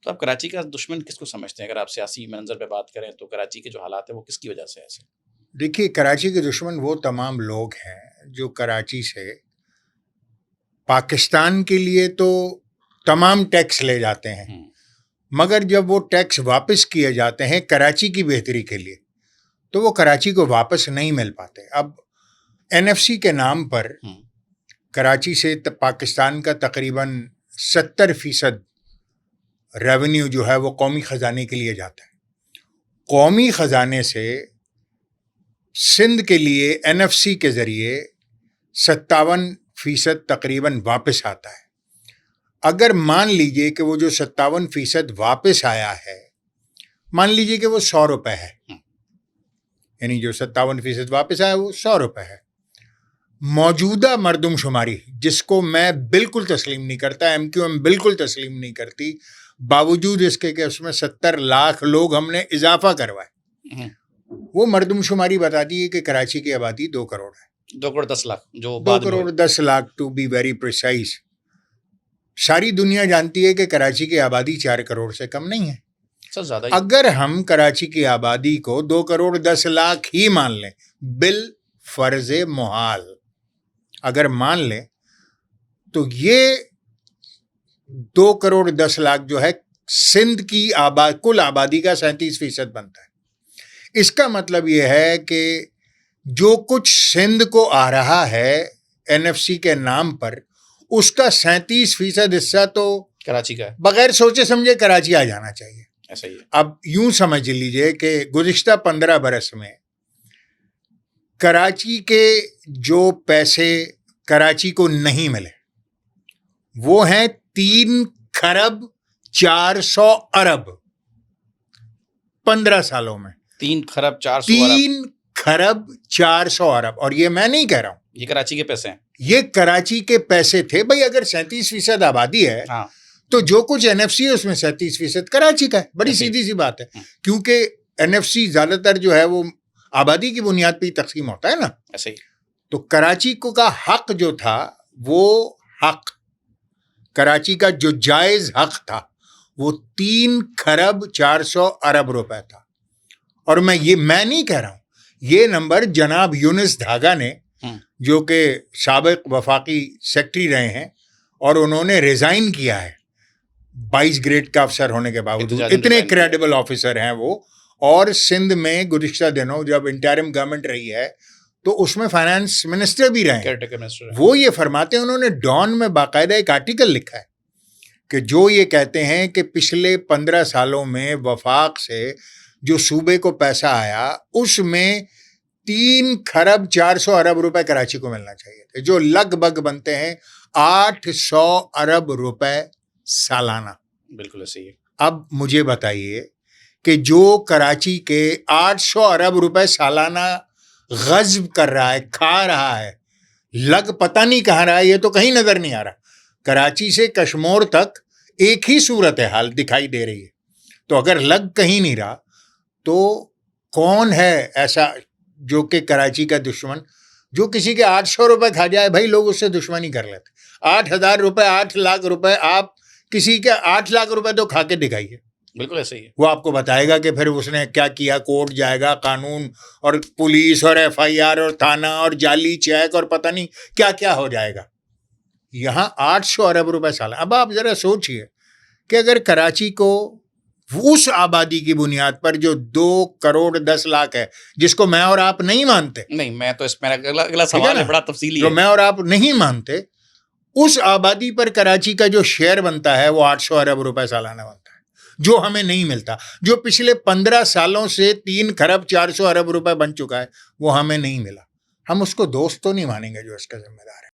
तो आप कराची का दुश्मन किसको समझते हैं? अगर आप सियासी मंजर पे बात करें तो कराची के जो हालात है वो किसकी वजह से ऐसे? देखिए, कराची के दुश्मन वो तमाम लोग हैं जो कराची से पाकिस्तान के लिए तो तमाम टैक्स ले जाते हैं, मगर जब वो टैक्स वापस किए जाते हैं कराची की बेहतरी के लिए, तो वो कराची को वापस नहीं मिल पाते। अब एनएफसी के नाम पर कराची से पाकिस्तान का तकरीबन 70% रेवेन्यू जो है वो कौमी ख़जाने के लिए जाता है। कौमी ख़जाने से सिंध के लिए एनएफसी के ज़रिए 57% तकरीबन वापस आता है। अगर मान लीजिए कि वो जो 57% वापस आया है, मान लीजिए कि वो 100 रुपये है, यानी जो 57% वापस आया वो 100 रुपये है। मौजूदा मरदमशुमारी, जिसको मैं बिल्कुल तस्लीम नहीं करता, एमक्यूएम बिल्कुल तस्लीम नहीं करती, बावजूद इसके कि उसमें 70 लाख लोग हमने इजाफा करवाए, वो मरदमशुमारी बताती है कि कराची की आबादी 2 करोड़ है। 2 करोड़ 10 लाख, जो 2 crore 10 lakh to be very precise. सारी दुनिया जानती है कि कराची की आबादी 4 करोड़ से कम नहीं है। ज़्यादा ही। अगर हम कराची की आबादी को 2 करोड़ 10 लाख ही मान लें, बिल फर्ज मुहाल अगर मान लें, तो ये 2 करोड़ 10 लाख जो है सिंध की कुल आबादी का 37% बनता है। इसका मतलब ये है कि जो कुछ सिंध को आ रहा है एनएफसी के नाम पर, उसका 37% हिस्सा तो कराची का है। बगैर सोचे समझे कराची आ जाना चाहिए। ऐसा ही है। अब यूं समझ लीजिए कि गुज़िश्ता 15 बरस में कराची के जो पैसे कराची को नहीं मिले वो हैं 3 खरब 400 अरब। 15 सालों में 3 खरब 400 3 खरब 400 अरब। और ये मैं नहीं कह रहा हूं, ये कराची के पैसे हैं। ये कराची के पैसे थे। भाई, अगर 37% आबादी है, हाँ, तो जो कुछ एनएफसी है उसमें 37% कराची का है। बड़ी सीधी सी बात है, क्योंकि एनएफसी ज्यादातर जो है वो आबादी की बुनियाद पर ही तकसीम होता है ना। ऐसे ही। तो कराची को का हक जो था, वो हक कराची का जो जायज हक था वो 3 खरब 400 अरब रुपए था। और मैं नहीं कह रहा हूं, ये नंबर जनाब यूनुस धागा ने, जो कि साबिक वफाकी सेक्रेटरी रहे हैं और उन्होंने रिजाइन किया है 22 ग्रेड का अफसर होने के बावजूद, इतने क्रेडिबल ऑफिसर हैं वो। और सिंध में गुज़िश्ता दिनों जब इंटरिम गवर्नमेंट रही है तो उसमें फाइनेंस मिनिस्टर भी रहे हैं। वो ये फरमाते हैं, उन्होंने डॉन में बाकायदा एक आर्टिकल लिखा है कि जो ये कहते हैं कि पिछले 15 सालों में वफाक से जो सूबे को पैसा आया उसमें 3 खरब 400 अरब रुपए कराची को मिलना चाहिए थे, जो लगभग बनते हैं 800 अरब रुपए सालाना। बिल्कुल ऐसे ही। अब मुझे बताइए कि जो कराची के 800 अरब रुपए सालाना गज़ब कर रहा है, खा रहा है, लग पता नहीं कहाँ रहा है, ये तो कहीं नजर नहीं आ रहा। कराची से कश्मीर तक एक ही सूरत है हाल दिखाई दे रही है। तो अगर लग कहीं नहीं रहा तो कौन है ऐसा जो कि कराची का दुश्मन, जो किसी के 800 रुपए खा जाए? भाई, लोग उससे दुश्मनी कर लेते। 8,000 रुपए, 8 लाख रुपए, आप किसी के 8 लाख रुपए तो खा के दिखाइए। बिल्कुल ऐसे ही है। वो आपको बताएगा कि फिर उसने क्या किया, कोर्ट जाएगा, कानून और पुलिस और एफआईआर और थाना और जाली चेक और पता नहीं क्या क्या हो जाएगा। यहाँ 800 अरब रुपए साल। अब आप जरा सोचिए कि अगर कराची को उस आबादी की बुनियाद पर जो 2 करोड़ 10 लाख है, जिसको मैं और आप नहीं मानते, नहीं, मैं तो इसमें अगला सवाल है बड़ा तफसीली जो मैं और आप नहीं मानते, उस आबादी पर कराची का जो शेयर बनता है वो 800 अरब रुपए सालाना बनता है, जो हमें नहीं मिलता। जो पिछले 15 सालों से 3 खरब 400 अरब रुपए बन चुका है वो हमें नहीं मिला। हम उसको दोस्त तो नहीं मानेंगे जो इसका जिम्मेदार है।